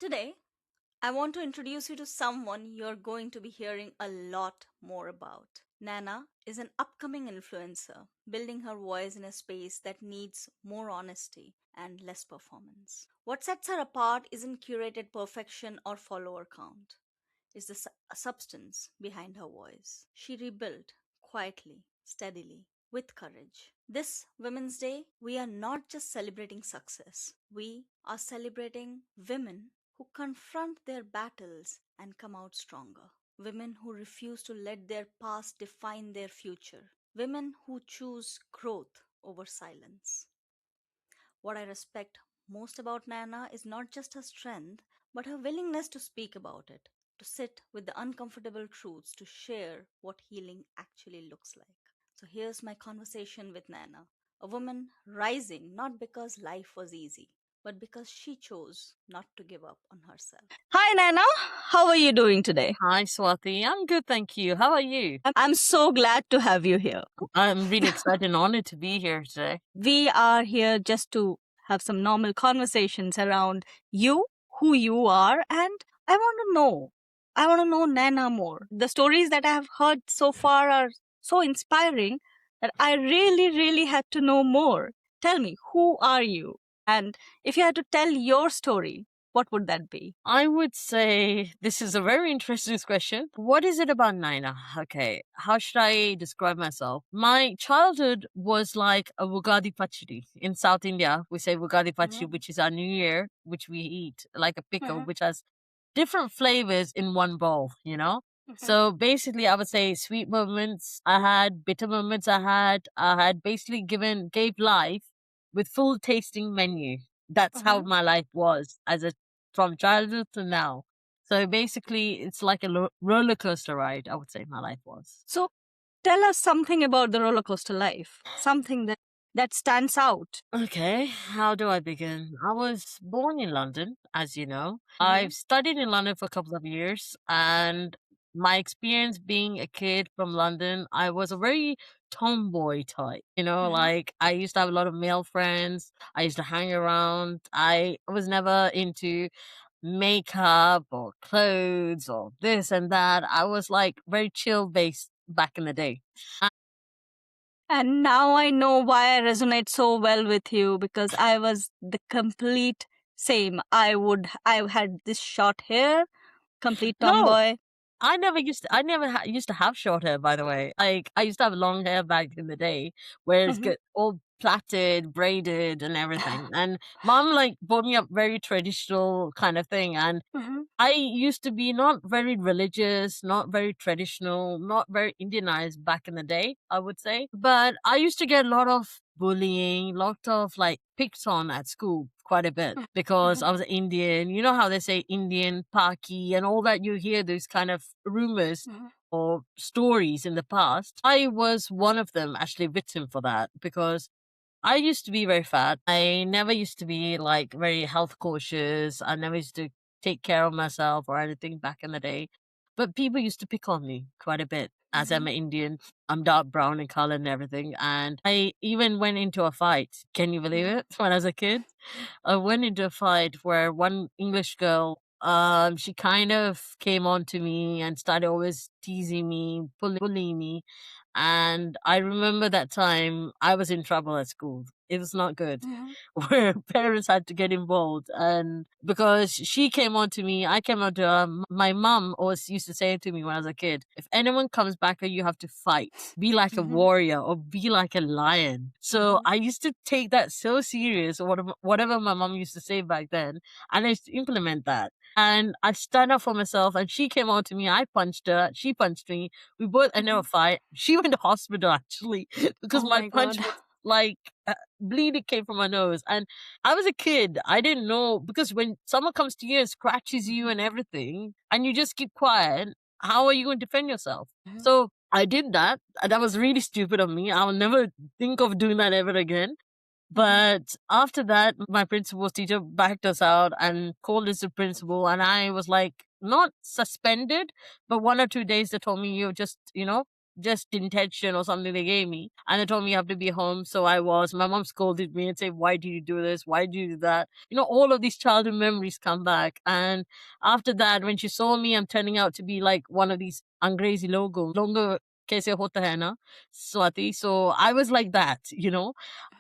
Today, I want to introduce you to someone you're going to be hearing a lot more about. Nana is an upcoming influencer, building her voice in a space that needs more honesty and less performance. What sets her apart isn't curated perfection or follower count, it's the substance behind her voice. She rebuilt quietly, steadily, with courage. This Women's Day, we are not just celebrating success, we are celebrating women who confront their battles and come out stronger. Women who refuse to let their past define their future. Women who choose growth over silence. What I respect most about Nana is not just her strength, but her willingness to speak about it, to sit with the uncomfortable truths, to share what healing actually looks like. So here's my conversation with Nana, a woman rising not because life was easy, but because she chose not to give up on herself. Hi, Nana. How are you doing today? Hi, Swati. I'm good, thank you. How are you? I'm so glad to have you here. I'm really excited and honored to be here today. We are here just to have some normal conversations around you, who you are, and I want to know. I want to know Nana more. The stories that I have heard so far are so inspiring that I really, really had to know more. Tell me, who are you? And if you had to tell your story, what would that be? I would say this is a very interesting question. What is it about Naina? Okay, how should I describe myself? My childhood was like a Wugadi Pachadi. In South India, we say Wugadi Pachadi, which is our New Year, which we eat like a pickle, which has different flavors in one bowl. So basically, I would say sweet moments I had, bitter moments I had basically gave life with full tasting menu. That's how my life was as a from childhood to now. So basically, it's like a roller coaster ride. I would say my life was. So tell us something about the roller coaster life, something that stands out. Okay, how do I begin? I was born in London, as you know. I've studied in London for a couple of years, and my experience being a kid from London, I was a very tomboy type. Like I used to have a lot of male friends. I used to hang around. I was never into makeup or clothes or this and that. I was like very chill based back in the day. And now I know why I resonate so well with you because I was the complete same. I had this short hair, complete No, tomboy. I never used to have short hair, by the way. Like, I used to have long hair back in the day, where it's Mhm. get all plaited, braided, and everything. And mom, like, brought me up very traditional kind of thing. And Mhm. I used to be not very religious, not very traditional, not very Indianized back in the day, I would say. But I used to get a lot of bullying, lot of like picked on at school quite a bit because I was Indian. You know how they say Indian, Paki, and all that you hear those kind of rumors or stories in the past. I was one of them actually victim for that because I used to be very fat. I never used to be like very health cautious. I never used to take care of myself or anything back in the day. But people used to pick on me quite a bit. As I'm an Indian, I'm dark brown in color and everything. And I even went into a fight. Can you believe it? When I was a kid, I went into a fight where one English girl, she kind of came on to me and started always teasing me, bullying me. And I remember that time I was in trouble at school. It was not good, where parents had to get involved. And because she came on to me, I came on to her. My mom always used to say to me when I was a kid, if anyone comes back, you have to fight. Be like a warrior or be like a lion. So I used to take that so serious, or whatever my mom used to say back then. And I used to implement that. And I stand up for myself. And she came on to me. I punched her. She punched me. We both ended up fight. She went to hospital actually because Oh my my punch god. was like bleeding came from my nose. And I was a kid. I didn't know because when someone comes to you and scratches you and everything, and you just keep quiet, how are you going to defend yourself? So I did that. And that was really stupid of me. I'll never think of doing that ever again. But after that, my principal's teacher backed us out and called us the principal. And I was like, not suspended, but 1 or 2 days they told me you just, just intention or something they gave me. And they told me you have to be home. So I was. My mom scolded me and said, "Why do you do this? Why do you do that?" All of these childhood memories come back. And after that, when she saw me, I'm turning out to be like one of these Angrezi longer kaise hota hai na, Swati. So I was like that.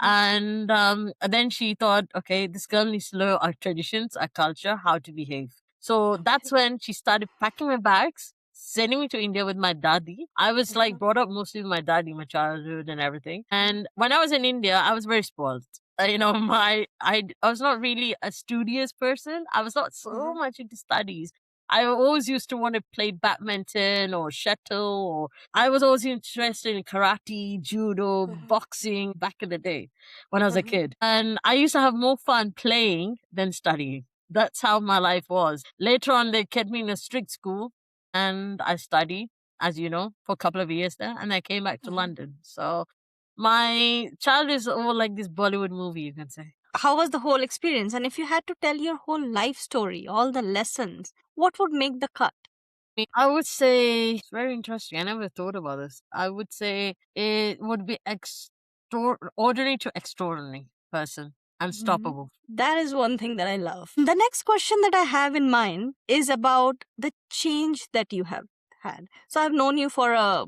And then she thought, okay, this girl needs to learn our traditions, our culture, how to behave. So that's Okay. when she started packing my bags, sending me to India with my daddy. I was like Mhm. brought up mostly with my daddy, my childhood and everything. And when I was in India, I was very spoiled. I was not really a studious person. I was not so Mhm. much into studies. I always used to want to play badminton or shuttle, or I was always interested in karate, judo, Mhm. boxing back in the day when I was a Mhm. kid. And I used to have more fun playing than studying. That's how my life was. Later on, they kept me in a strict school and I studied, as you know, for a couple of years there. And I came back to Mhm. London. So my child is all like this Bollywood movie, you can say. How was the whole experience? And if you had to tell your whole life story, all the lessons, what would make the cut? I would say it's very interesting. I never thought about this. I would say it would be ordinary to extraordinary person, Mhm. unstoppable. That is one thing that I love. The next question that I have in mind is about the change that you have had. So I've known you for a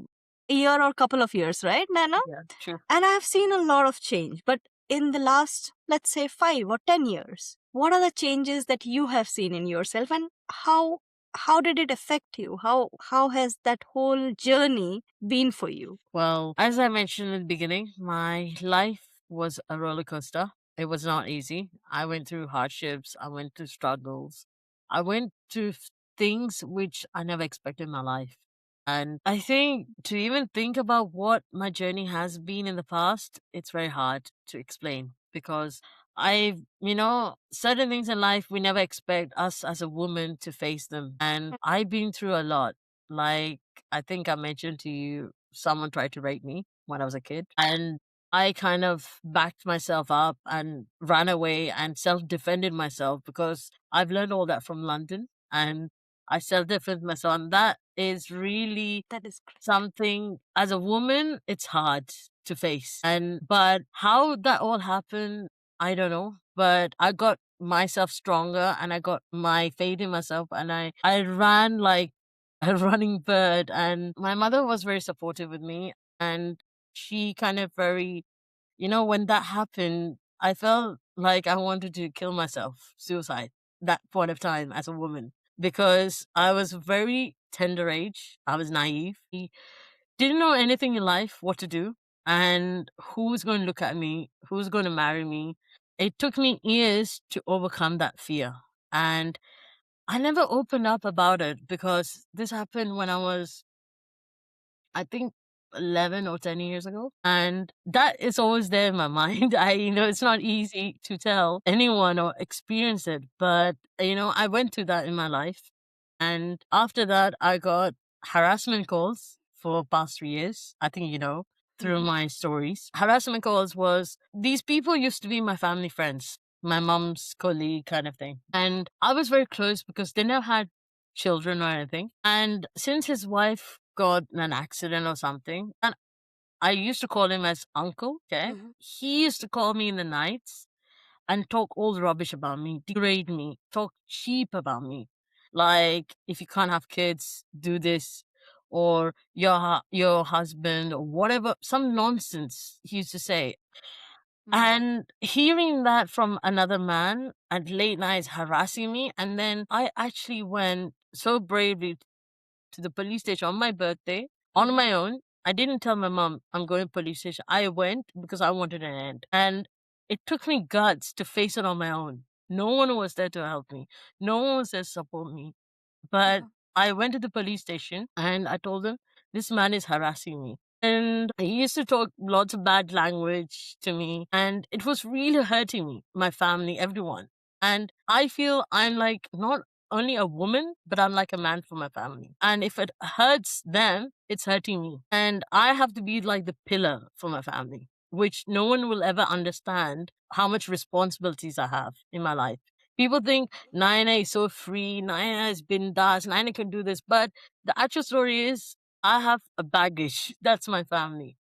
year or couple of years, right, Nana? Yeah, true. And I've seen a lot of change. But in the last, let's say, 5 or 10 years, what are the changes that you have seen in yourself, and how did it affect you? How has that whole journey been for you? Well, as I mentioned in the beginning, my life was a roller coaster. It was not easy. I went through hardships. I went through struggles. I went through things which I never expected in my life. And I think to even think about what my journey has been in the past, it's very hard to explain because certain things in life we never expect us as a woman to face them. And I've been through a lot. Like, I think I mentioned to you, someone tried to rape me when I was a kid. And I kind of backed myself up and ran away and self defended myself because I've learned all that from London. And I self defend myself. And that is really That is great. something as a woman, it's hard to face. But how that all happened, I don't know. But I got myself stronger and I got my faith in myself and I ran like a running bird. And my mother was very supportive with me and she kind of very, when that happened, I felt like I wanted to kill myself, suicide, that point of time as a woman, because I was very tender age. I was naive. I didn't know anything in life, what to do, and who's going to look at me, who's going to marry me. It took me years to overcome that fear. And I never opened up about it because this happened when I was, I think, 11 or 10 years ago. And that is always there in my mind. It's not easy to tell anyone or experience it, but, I went through that in my life. And after that, I got harassment calls for past 3 years. I think, through Mhm. my stories. Harassment calls was these people used to be my family friends, my mom's colleague kind of thing. And I was very close because they never had children or anything. And since his wife got in an accident or something, and I used to call him as uncle, okay? Mhm. He used to call me in the nights and talk all the rubbish about me, degrade me, talk cheap about me. Like, if you can't have kids, do this, or your husband, or whatever, some nonsense he used to say. Mhm. And hearing that from another man at late nights harassing me, and then I actually went so bravely to the police station on my birthday on Mhm. my own. I didn't tell my mom I'm going to police station. I went because I wanted an end. And it took me guts to face it on my own. No one was there to help me. No one was there to support me. But Mhm. I went to the police station and I told them, this man is harassing me. And he used to talk lots of bad language to me. And it was really hurting me, my family, everyone. And I feel I'm like not only a woman, but I'm like a man for my family. And if it hurts them, it's hurting me. And I have to be like the pillar for my family, which no one will ever understand how much responsibilities I have in my life. People think Naina is so free, Naina is bindas, Naina can do this. But the actual story is I have a baggage. That's my family.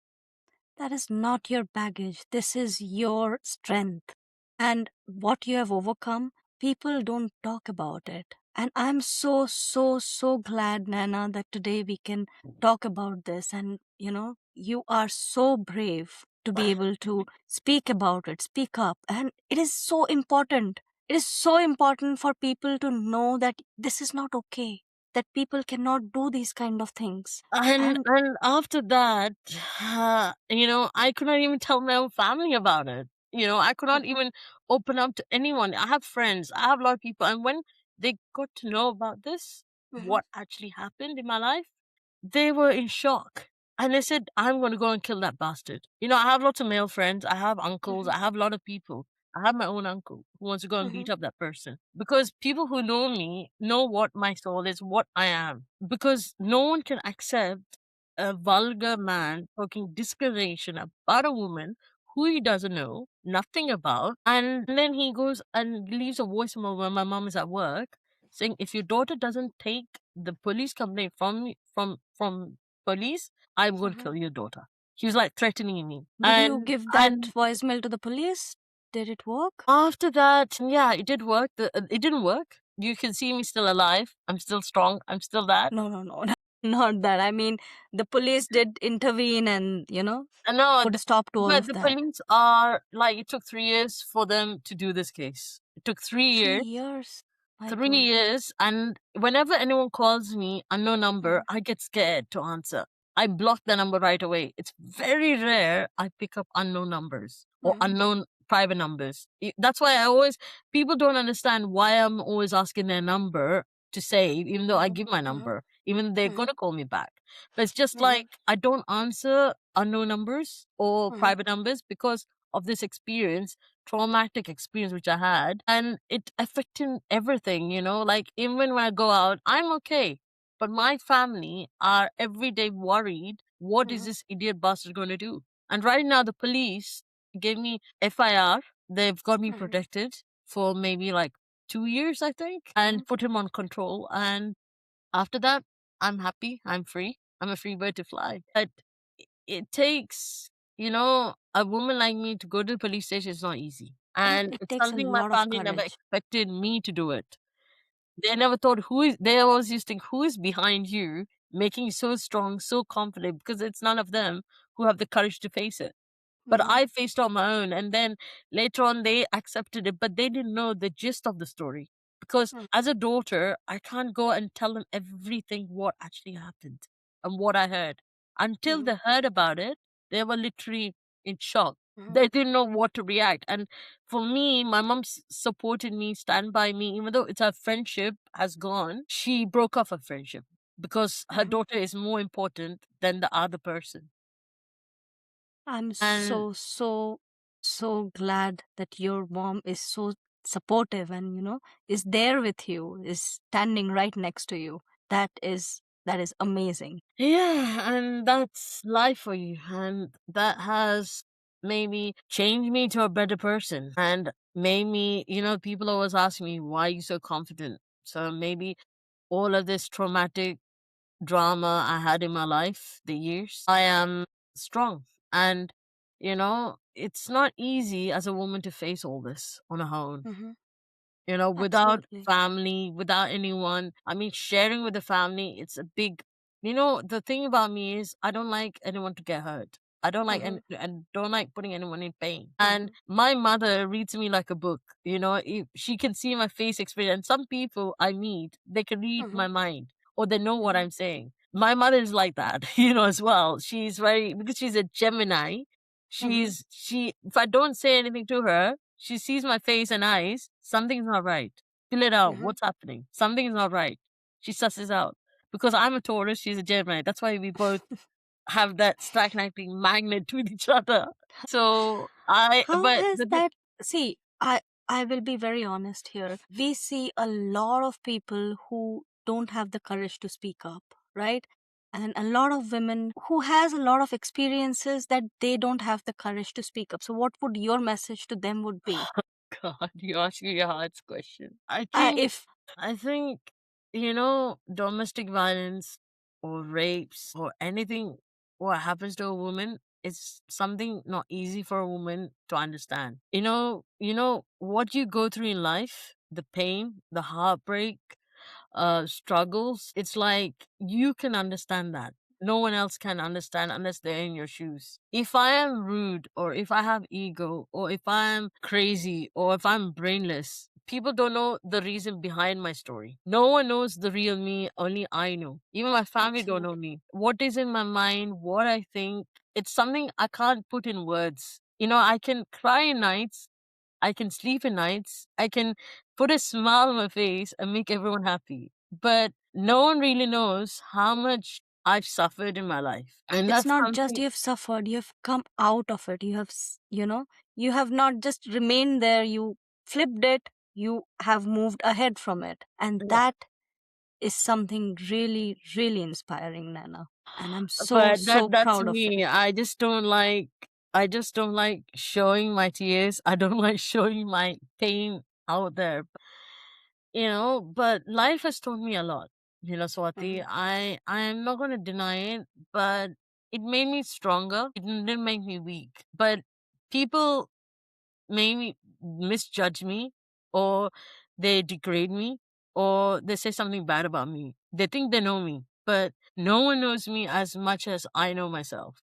That is not your baggage. This is your strength. And what you have overcome, people don't talk about it. And I'm so, so, so glad, Nana, that today we can talk about this. And, you are so brave to be able to speak about it, speak up. And it is so important. It is so important for people to know that this is not okay, that people cannot do these kind of things. And And after that, I could not even tell my own family about it. I could not Mhm, even open up to anyone. I have friends, I have a lot of people, and when they got to know about this, mhm, what actually happened in my life, they were in shock. And they said, I'm going to go and kill that bastard. I have lots of male friends. I have uncles. mhm, I have a lot of people. I have my own uncle who wants to go and mhm, beat up that person. Because people who know me know what my soul is, what I am. Because no one can accept a vulgar man talking discrimination about a woman who he doesn't know nothing about. And then he goes and leaves a voicemail when my mom is at work saying, if your daughter doesn't take the police complaint from police, I'm going to mhm. kill your daughter. He was like threatening me. Did you give that And voicemail to the police? Did it work? after that, yeah, it did work. It didn't work. You can see me still alive. I'm still strong. I'm still that. No, no, no, not that. I mean, the police did intervene and, No, put a stop to all but of the that. police are like, it took 3 years for them to do this case. It took 3 years. 3 years. My 3 God. years, and whenever anyone calls me unknown number, Mhm, I get scared to answer. I block the number right away. It's very rare I pick up unknown numbers or mhm, unknown private numbers. That's why people don't understand why I'm always asking their number to save, even though I mhm, give my mhm, number, even they're mhm, gonna call me back. But it's just mhm, like I don't answer unknown numbers or mhm, private numbers because of this experience, traumatic experience which I had, and it affected everything, like even when I go out, I'm okay. But my family are every day worried, what is mhm, this idiot bastard going to do? And right now, the police gave me FIR. They've got me mhm, protected for maybe like 2 years, I think, mhm. and put him on control. And after that, I'm happy. I'm free. I'm a free bird to fly. But it takes, a woman like me to go to the police station is not easy. And It it's takes a something my lot of family never courage. expected me to do it. They never thought they always used to think, who is behind you, making you so strong, so confident, because it's none of them who have the courage to face it. But Mhm, I faced on my own. And then later on, they accepted it, but they didn't know the gist of the story. Because mhm, as a daughter, I can't go and tell them everything what actually happened and what I heard. Until mhm, they heard about it, they were literally in shock. mhm, They didn't know what to react. And for me, my mom supported me, stand by me, even though it's our friendship has gone. She broke off a friendship because her mhm. daughter is more important than the other person. I'm And so, so, so glad that your mom is so supportive and, is there with you, is standing right next to you. That is amazing. yeah, and that's life for you. And that has maybe changed me to a better person and made me, people always ask me, why are you so confident? So maybe all of this traumatic drama I had in my life, the years, I am strong. And, it's not easy as a woman to face all this on her own, Hmm. without Absolutely. family, without anyone. I mean, sharing with the family, it's a big, the thing about me is I don't like anyone to get hurt. I don't like Hmm. and don't like putting anyone in pain. And Hmm. my mother reads me like a book. If she can see my face experience. And some people I meet, they can read Hmm. my mind or they know what Hmm. I'm saying. My mother is like that, as well. She's very because she's a Gemini. Hmm. She if I don't say anything to her, she sees my face and eyes, something's not right. Fill it out. Hmm. What's happening? Something is not right. She susses out. Because I'm a Taurus, she's a Gemini. That's why we both have that stagnating magnet with each other. How But has that? See, I will be very honest here. We see a lot of people who don't have the courage to speak up, right? And a lot of women who has a lot of experiences that they don't have the courage to speak up. So what would your message to them would be? God, you ask me a hard question. If I think, domestic violence or rapes or anything what happens to a woman, it's something not easy for a woman to understand. You know what you go through in life, the pain, the heartbreak, struggles, it's like you can understand that. No one else can understand unless they're in your shoes. If I am rude, or if I have ego, or if I'm crazy, or if I'm brainless, people don't know the reason behind my story. No one knows the real me, only I know. Even my family don't know Absolutely. me. What is in my mind, what I think, it's something I can't put in words. I can cry in nights, I can sleep in nights, I can put a smile on my face and make everyone happy. But no one really knows how much I've suffered in my life. And It's that's not just something. you have suffered, you have come out of it. You have, you have not just remained there, you flipped it, you have moved ahead from it. And Yeah. that is something really, really inspiring, Nana. And I'm so, But so that's proud of me. it. I just don't like showing my tears. I don't like showing my pain out there. But life has taught me a lot. Mhm. Swati, I am not going to deny it, but it made me stronger. It didn't make me weak. But people maybe misjudge me, or they degrade me, or they say something bad about me. They think they know me, but no one knows me as much as I know myself.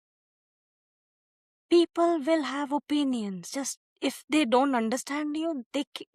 People will have opinions. Just if they don't understand you,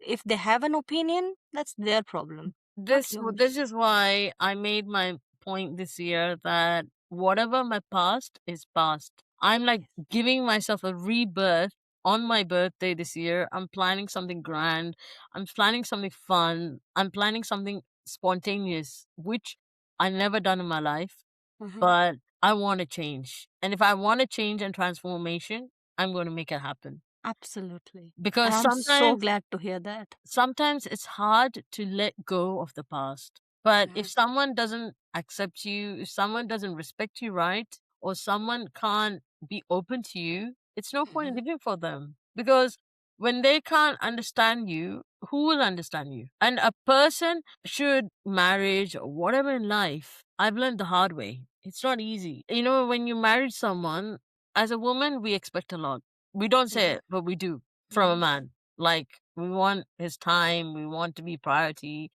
if they have an opinion, that's their problem, not This yours. is why I made my point this year that whatever my past is past. I'm like giving myself a rebirth on my birthday this year. I'm planning something grand. I'm planning something fun. I'm planning something spontaneous, which I never done in my life, Mhm. but I want to change. And if I want to change and transformation, I'm going to make it happen. Absolutely. And Because I'm so sometimes glad to hear that. sometimes it's hard to let go of the past. But if Mhm. someone doesn't accept you, if someone doesn't respect you right, or someone can't be open to you, it's no point in Mhm. living for them. Because when they can't understand you, who will understand you? And a person should marriage or whatever in life, I've learned the hard way. It's not easy. When you marry someone, as a woman, we expect a lot. We don't say Mhm. it, but we do from a Mhm. man. Like, we want his time, we want to be priority,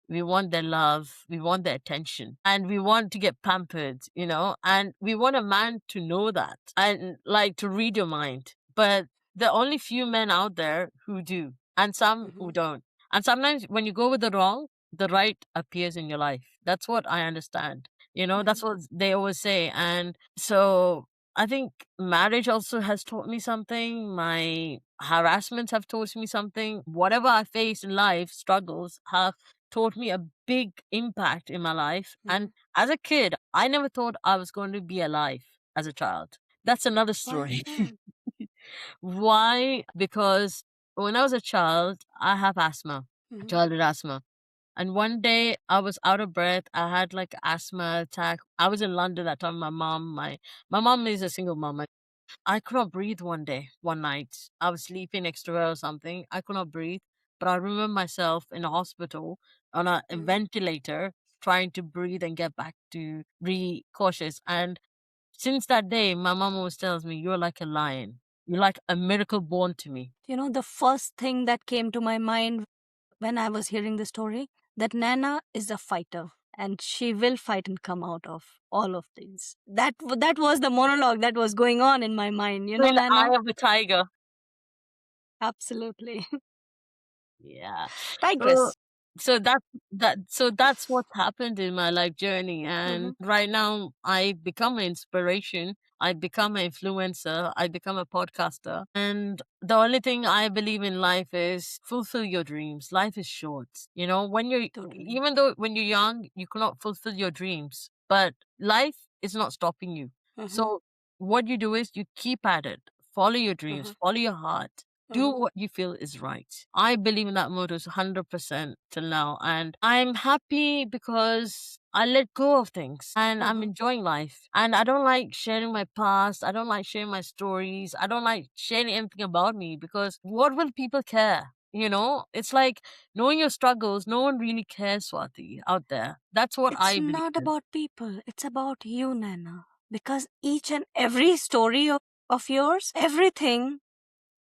we want their love, we want their attention, and we want to get pampered, and we want a man to know that and like to read your mind. But there are only few men out there who do, and some who Mhm. don't. And sometimes when you go with the wrong, the right appears in your life. That's what I understand. That's Mhm. what they always say. And so I think marriage also has taught me something. My harassments have taught me something. Whatever I face in life, struggles have taught me a big impact in my life. And Mhm. as a kid, I never thought I was going to be alive as a child. That's another Why is story. that? Why? Because when I was a child, I have asthma, Mhm. childhood asthma. And one day I was out of breath. I had like asthma attack. I was in London that time. My mom is a single mom. I could not breathe one day, one night. I was sleeping next to her or something. I could not breathe. But I remember myself in a hospital on a Mhm. ventilator trying to breathe and get back to be cautious. And since that day, my mom always tells me, "You're like a lion. You're like a miracle born to me." The first thing that came to my mind when I was hearing the story, that Nana is a fighter and she will fight and come out of all of these. That was the monologue that was going on in my mind, In the Nana. eye of the tiger. Absolutely. Yeah. So Tigress. so that's what's happened in my life journey. Mhm. And right now I become an inspiration. I become an influencer. I become a podcaster. And the only thing I believe in life is fulfill your dreams. Life is short. Totally. Even though when you're young, you cannot fulfill your dreams, but life is not stopping you. Mhm. So what you do is you keep at it. Follow your dreams, Mhm. follow your heart, do Mhm. what you feel is right. I believe in that motto 100% till now. And I'm happy because I let go of things and I'm Mhm. enjoying life. And I don't like sharing my past. I don't like sharing my stories. I don't like sharing anything about me because what will people care? It's like knowing your struggles, no one really cares, Swati, out there. That's what It's I believe not in. about people, it's about you, Nana. Because each and every story of yours, everything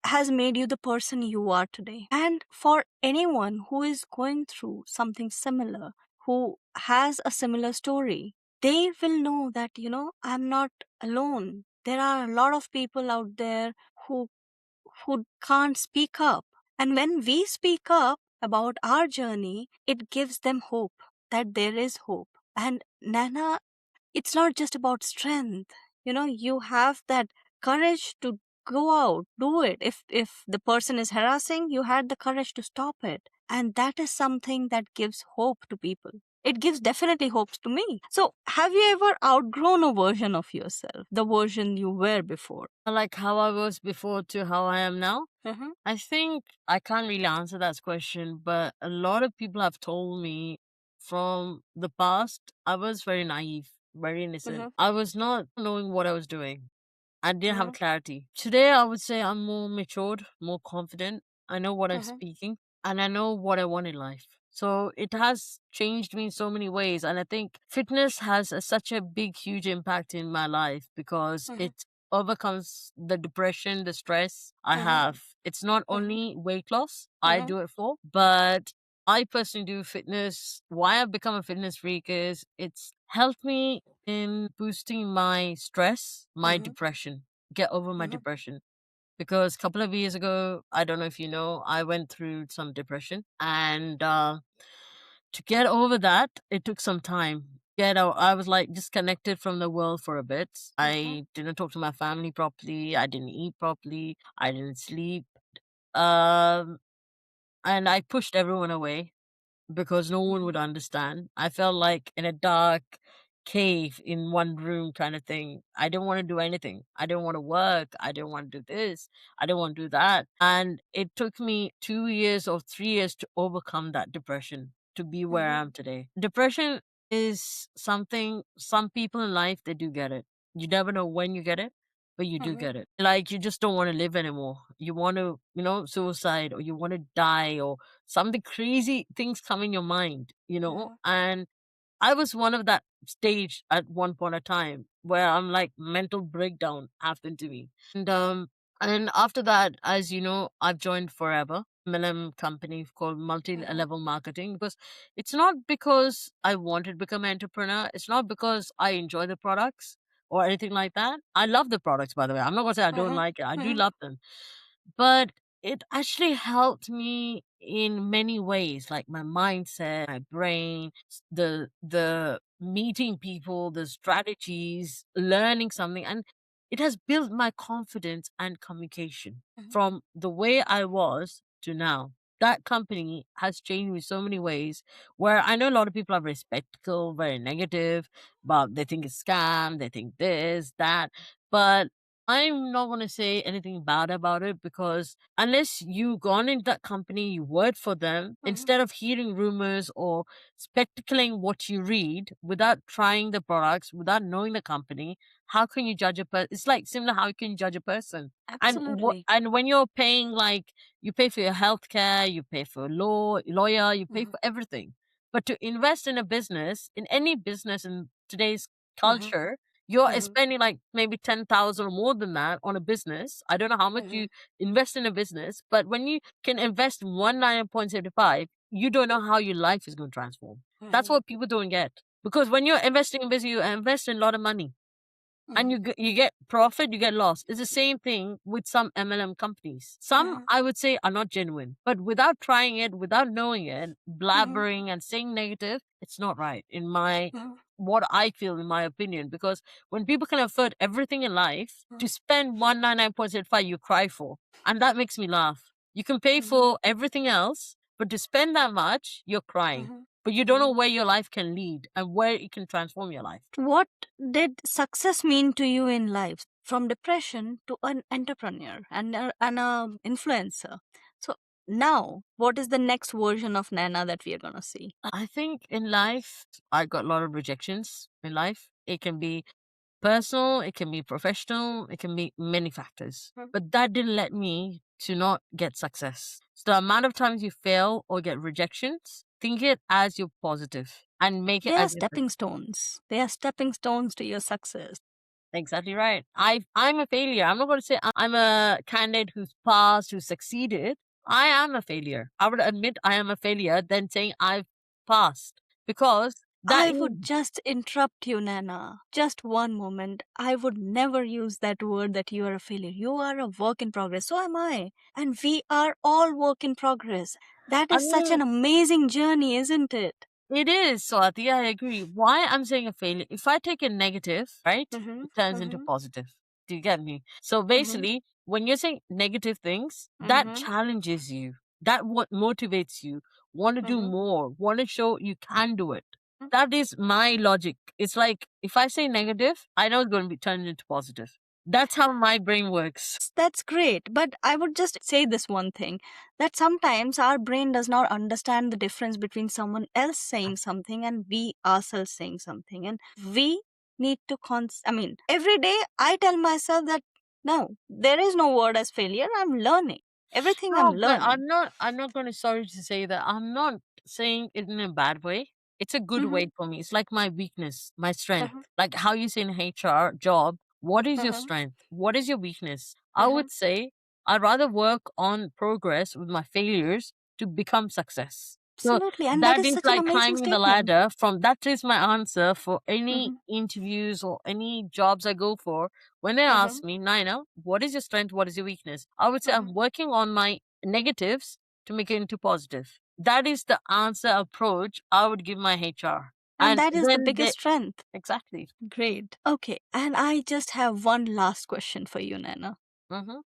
has made you the person you are today. And for anyone who is going through something similar, who has a similar story, they will know that, I'm not alone. There are a lot of people out there who can't speak up. And when we speak up about our journey, it gives them hope that there is hope. And Nana, it's not just about strength. You have that courage to go out, do it. If the person is harassing, you had the courage to stop it. And that is something that gives hope to people. It gives definitely hopes to me. So, have you ever outgrown a version of yourself, the version you were before? Like how I was before to how I am now. Mm-hmm. I think I can't really answer that question, but a lot of people have told me from the past, I was very naive, very innocent. Mm-hmm. I was not knowing what I was doing. I didn't have Mm-hmm. clarity. Today, I would say I'm more matured, more confident. I know what I'm Mm-hmm. speaking and I know what I want in life. So it has changed me in so many ways. And I think fitness has such a big, huge impact in my life because Mm-hmm. it overcomes the depression, the stress I Mm-hmm. have. It's not Mm-hmm. only weight loss I Mm-hmm. do it for, but I personally do fitness. Why I've become a fitness freak is it's helped me in boosting my stress, my Mm-hmm. depression, get over my Mm-hmm. depression. Because a couple of years ago, I don't know if you know, I went through some depression. And to get over that, it took some time. Get out. I was like disconnected from the world for a bit. Mm-hmm. I didn't talk to my family properly. I didn't eat properly. I didn't sleep. Um, and I pushed everyone away because no one would understand. I felt like in a dark cave in one room kind of thing. I didn't want to do anything. I didn't want to work. I didn't want to do this. I didn't want to do that. And it took me 2 years or 3 years to overcome that depression to be where I Mm-hmm. am today. Depression is something some people in life they do get it. You never know when you get it, but you do Mm-hmm. get it. Like you just don't want to live anymore. You want to, suicide or you want to die or something crazy things come in your mind, Mm-hmm. and I was one of that stage at one point of time where I'm like mental breakdown happened to me. And after that, as you know, I've joined Forever, MLM company called Mm-hmm. multi-level marketing because it's not because I wanted to become an entrepreneur. It's not because I enjoy the products or anything like that. I love the products, by the way. I'm not gonna say I don't like it. I do Mm-hmm. love them. But it actually helped me in many ways, like my mindset, my brain, the meeting people, the strategies, learning something, and it has built my confidence and communication Mm-hmm. from the way I was to now. That company has changed me so many ways where I know a lot of people are very skeptical, very negative, but they think it's scam, they think this, that. But I'm not going to say anything bad about it because unless you gone into that company, you worked for them, Mm-hmm. instead of hearing rumors or spectacling what you read without trying the products, without knowing the company, how can you judge a person? It's like similar how you can judge a person. Absolutely. And when you're paying, like you pay for your healthcare, you pay for lawyer, you pay Mm-hmm. for everything. But to invest in a business, in any business in today's Mm-hmm. culture, you're Mm-hmm. spending like maybe 10,000 or more than that on a business. I don't know how much Mm-hmm. you invest in a business, but when you can invest 199.75, you don't know how your life is going to transform. That's Mm-hmm. what people don't get. Because when you're investing in business, you invest in a lot of money and Mm-hmm. you get profit, you get loss. It's the same thing with some MLM companies. Some Mm-hmm. I would say are not genuine, but without trying it, without knowing it, Mm-hmm. blabbering and saying negative, it's not right in my Mm-hmm. what I feel in my opinion. Because when people can afford everything in life, to spend 199.75 you cry for, and that makes me laugh. You can pay Mm-hmm. for everything else, but to spend that much, you're crying. Mm-hmm. But you don't know Mm-hmm. where your life can lead and where it can transform your life. What did success mean to you in life? From depression to an entrepreneur and a influencer. So now, what is the next version of Nana that we are gonna see? I think in life, I got a lot of rejections in life. It can be personal, it can be professional, it can be many factors. But that didn't let me to not get success. So the amount of times you fail or get rejections, think it as your positive and make it They are as your stepping stones. They are stepping stones to your success. exactly right. I'm a failure. I'm not going to say I'm a candidate who's passed, who succeeded. I am a failure. I would admit I am a failure than saying I've passed because that I is would just interrupt you, Nana. Just one moment. I would never use that word that you are a failure. You are a work in progress. So am I. And we are all work in progress. That I is such mean, an amazing journey, isn't it? it is, Swati. I agree. Why I'm saying a failure? If I take a negative, right, Mm-hmm. it turns into Mm-hmm. positive. Do you get me? So Mm-hmm. basically, when you're saying negative things, that Mm-hmm. challenges you. That what motivates you. Want to do Mm-hmm. more. Want to show you can do it. That is my logic. It's like if I say negative, I know it's going to be turned into positive. That's how my brain works. That's great. But I would just say this one thing, that sometimes our brain does not understand the difference between someone else saying something and we ourselves saying something. And we need to, every day I tell myself that no, there is no word as failure. I'm learning. Everything I'm No, but learning. I'm not gonna sorry to say that I'm not saying it in a bad way. It's a good Mm-hmm. way for me. It's like my weakness, my strength. Uh-huh. Like how you say in HR job, what is your Uh-huh. strength? What is your weakness? I Uh-huh. would say I'd rather work on progress with my failures to become success. So Absolutely. And that that is is such an like amazing climbing the statement. ladder from that is my answer for any Mm-hmm. interviews or any jobs I go for. When they Mm-hmm. ask me, Nina, what is your strength? What is your weakness? I would say Mm-hmm. I'm working on my negatives to make it into positive. That is the answer approach I would give my HR. And And that is the then they biggest strength. exactly. Great. Okay. And I just have one last question for you, Nana. Hmm.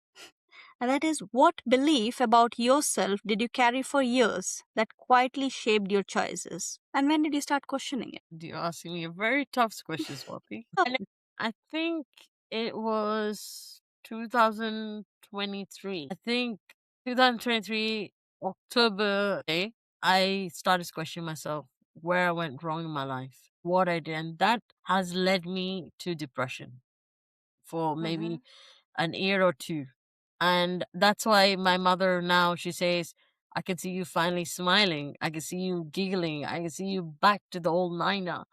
And that is, what belief about yourself did you carry for years that quietly shaped your choices? And when did you start questioning it? You're asking me a very tough question, Swati. And I think it was 2023. I think 2023 October day, I started questioning myself where I went wrong in my life, what I did, and that has led me to depression for Mm-hmm. maybe an year or two. And that's why my mother now she says, I can see you finally smiling. I can see you giggling. I can see you back to the old Nina.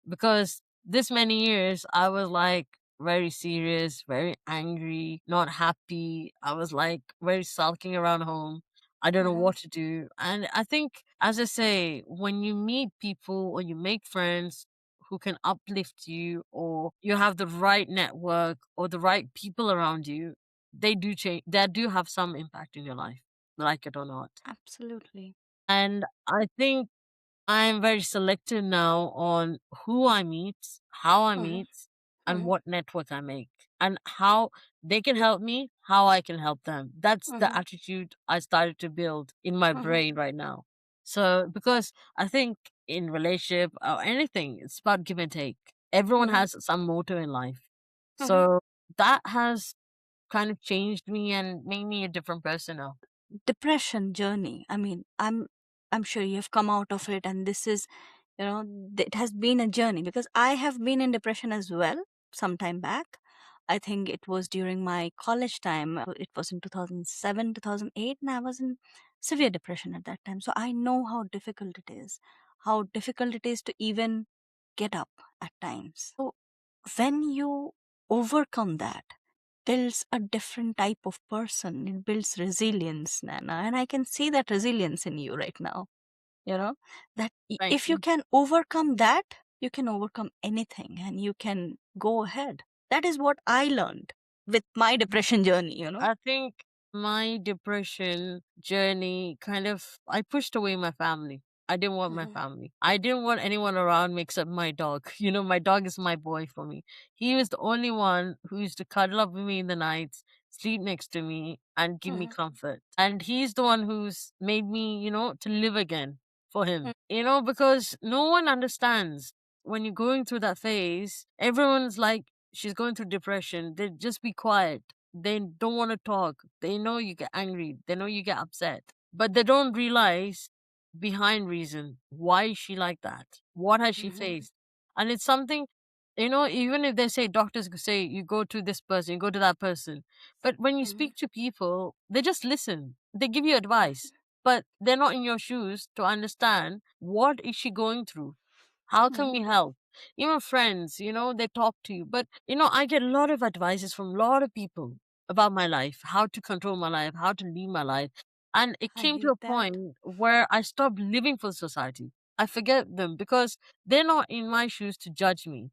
Because this many years I was like very serious, very angry, not happy. I was like very sulking around home. I don't know Mm-hmm. what to do. And I think, as I say, when you meet people or you make friends who can uplift you, or you have the right network or the right people around you, they do change, they do have some impact in your life, like it or not. Absolutely. And I think I'm very selective now on who I meet, how I Mm-hmm. meet, and Mm-hmm. what network I make, and how they can help me, how I can help them. That's the Mm-hmm. attitude I started to build in my Mm-hmm. brain right now. So, because I think in relationship or anything, it's about give and take. Everyone Mm-hmm. has some motto in life. Mm-hmm. So that has kind of changed me and made me a different person now. Depression journey. I'm sure you've come out of it, and this is, it has been a journey, because I have been in depression as well some time back. I think it was during my college time. It was in 2007, 2008, and I was in severe depression at that time. So I know how difficult it is to even get up at times. So when you overcome that, builds a different type of person. It builds resilience, Nana. And I can see that resilience in you right now. You know, that Thank if you you. can overcome that, you can overcome anything and you can go ahead. That is what I learned with my depression journey. I think my depression journey kind of, I pushed away my family. I didn't want my Mhm. family. I didn't want anyone around me except my dog. You know, my dog is my boy for me. He was the only one who used to cuddle up with me in the nights, sleep next to me, and give me Mhm. comfort. And he's the one who's made me, to live again for Mhm. him. Because no one understands when you're going through that phase, everyone's like, she's going through depression. They just be quiet, they don't want to talk. They know you get angry. They know you get upset. But they don't realize behind reason. Why is she like that? What has she Mhm. faced? And it's something, even if they say, doctors say you go to this person, you go to that person, but when you Mhm. speak to people, they just listen. They give you advice, but they're not in your shoes to understand what is she going through. How can Mhm. we help? Even friends, they talk to you. But, I get a lot of advices from a lot of people about my life, how to control my life, how to live my life. And it I came to hate a that. point where I stopped living for society. I forget them because they're not in my shoes to judge me.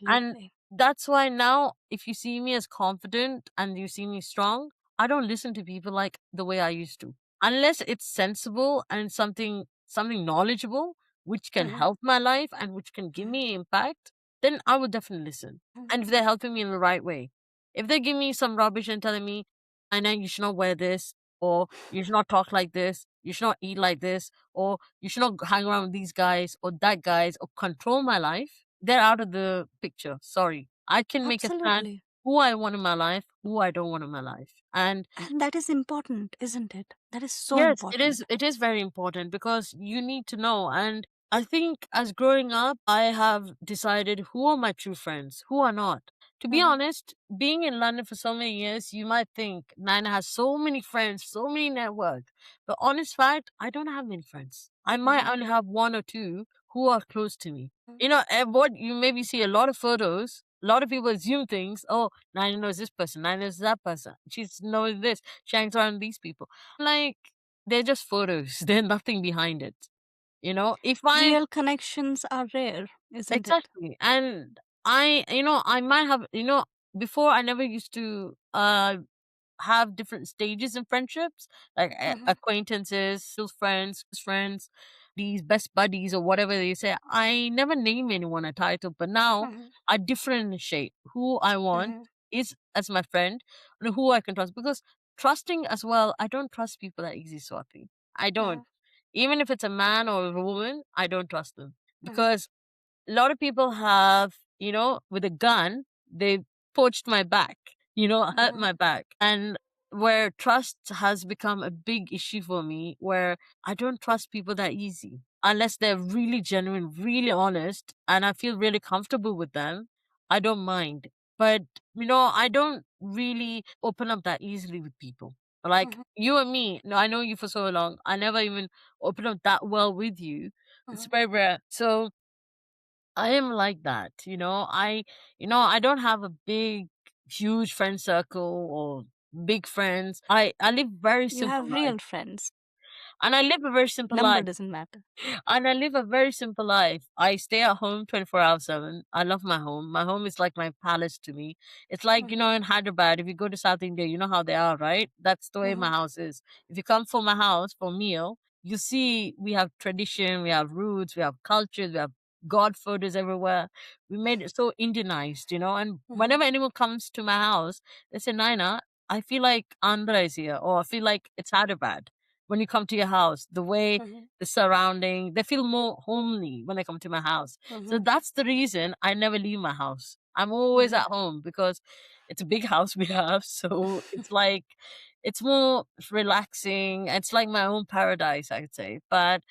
And Absolutely. that's why now, if you see me as confident and you see me strong, I don't listen to people like the way I used to. Unless it's sensible and something knowledgeable, which can Mhm. help my life and which can give Mhm. me impact, then I would definitely listen. Mhm. And if they're helping me in the right way. If they give me some rubbish and telling me, I know you should not wear this, or you should not talk like this, you should not eat like this, or you should not hang around with these guys or that guys or control my life, they're out of the picture. Sorry. I can make a stand Absolutely. who I want in my life, who I don't want in my life. And And that is important, isn't it? That is so yes, it is important. it is very important because you need to know. And I think as growing up, I have decided who are my true friends, who are not. To be Mhm. honest, being in London for so many years, you might think Nina has so many friends, so many networks. But honest fact, I don't have many friends. I might Mhm. only have one or two who are close to me. Mhm. And what you maybe see a lot of photos, a lot of people assume things. Oh, Nina knows this person, Nina knows that person. She's knows this. She hangs around these people. Like, they're just photos. There's nothing behind it. If I Real connections are rare, isn't it? exactly, and I might have, before I never used to have different stages in friendships, like Mhm. acquaintances, still friends, these best buddies or whatever they say. I never name anyone a title, but now Mhm. I differentiate who I want Mhm. is as my friend and who I can trust. Because trusting as well, I don't trust people that easy, Swati. I don't. Mhm. Even if it's a man or a woman, I don't trust them Mhm. because a lot of people have, with a gun, they poached my back, hurt Mhm. my back. And where trust has become a big issue for me, where I don't trust people that easy unless they're really genuine, really honest, and I feel really comfortable with them. I don't mind. But, I don't really open up that easily with people. Like Mhm. you and me, no, I know you for so long. I never even open up that well with you. It's Mhm. very rare. So I am like that, I don't have a huge friend circle or big friends. I live very You simple have life, real friends. and I live a very simple Number life. doesn't matter. And I live a very simple life. I stay at home 24 hours 7. I love my home. My home is like my palace to me. It's like, Mhm. in Hyderabad, if you go to South India, you know how they are, right? That's the way my Mhm. house is. If you come for my house for a meal, you see we have tradition, we have roots, we have cultures, we have God photos everywhere. We made it so Indianized, and Mhm. whenever anyone comes to my house, they say, Naina, I feel like Andhra is here, or I feel like it's Hyderabad when you come to your house. The way Mhm. the surrounding. They feel more homely when they come to my house. So Mhm. that's the reason I never leave my house. I'm always Mhm. at home because it's a big house we have. So it's like, it's more relaxing. It's like my own paradise, I could say. But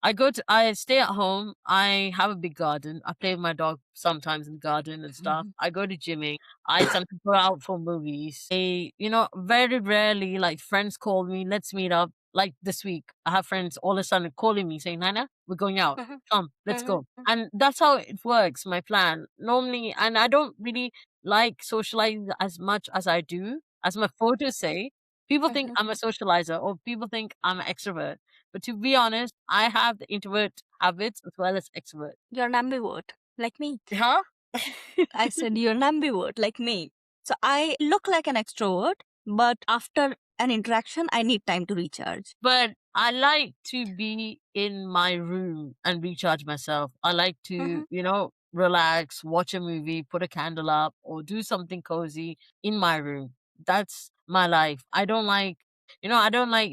I stay at home. I have a big garden. I play with my dog sometimes in the garden and stuff. Mhm. I go to gymming. I sometimes go out for movies. Very rarely, like, friends call me, let's meet up. Like this week, I have friends all of a sudden calling me saying, Nana, we're going out. Mhm. Come, let's Mhm. go. And that's how it works, my plan. Normally, and I don't really like socializing as much as I do, as my photos say. People think Mhm. I'm a socializer or people think I'm an extrovert. But to be honest, I have the introvert habits as well as extrovert. You're an ambivert, like me. Huh? I said you're an ambivert, like me. So I look like an extrovert, but after an interaction, I need time to recharge. But I like to be in my room and recharge myself. I like to, Mhm. relax, watch a movie, put a candle up, or do something cozy in my room. That's my life. I don't like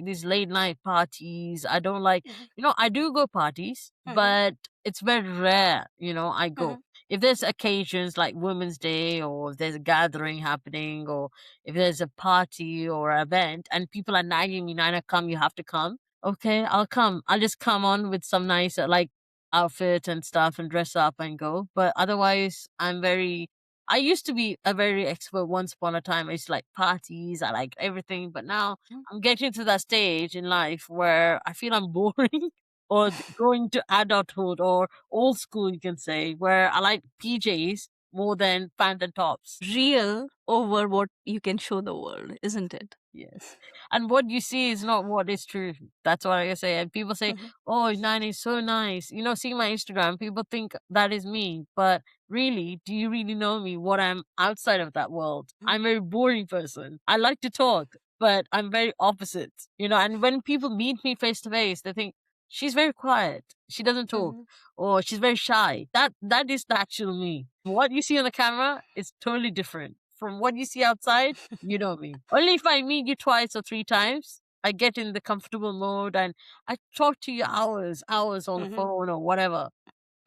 these late night parties. I don't like, Mhm. I do go parties, Mhm. but it's very rare, I go. Mhm. If there's occasions like Women's Day, or if there's a gathering happening, or if there's a party or event and people are nagging me, Nina, come, you have to come. Okay, I'll come. I'll just come on with some nice, like, outfit and stuff and dress up and go. But otherwise, I used to be a very expert once upon a time. I used to like parties, I like everything. But now I'm getting to that stage in life where I feel I'm boring or going to adulthood or old school, you can say, where I like PJs more than pant and tops. Real over what you can show the world, isn't it? Yes. And what you see is not what is true. That's what I say. And people say, oh, Nine is so nice. You know, see my Instagram, people think that is me. But really, do you really know me? What I'm outside of that world? I'm a very boring person. I like to talk, but I'm very opposite. You know, and when people meet me face to face, they think, she's very quiet. She doesn't talk. Or she's very shy. That is the actual me. What you see on the camera is totally different. From what you see outside, you know me. Only if I meet you twice or three times, I get in the comfortable mode and I talk to you hours on the phone or whatever.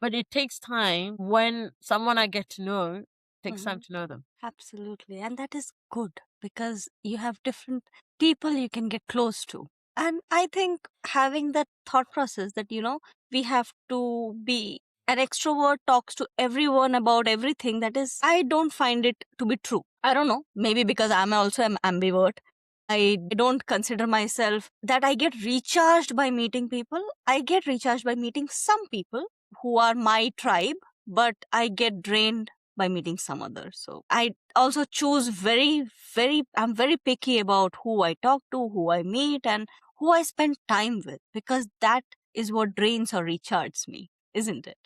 But it takes time. When someone I get to know, it takes time to know them. Absolutely. And that is good because you have different people you can get close to. And I think having that thought process that, we have to be an extrovert talks to everyone about everything, that is, I don't find it to be true. I don't know. Maybe because I'm also an ambivert. I don't consider myself that I get recharged by meeting people. I get recharged by meeting some people who are my tribe, but I get drained by meeting some others. So I also choose I'm very picky about who I talk to, who I meet, and who I spend time with, because that is what drains or recharges me, isn't it?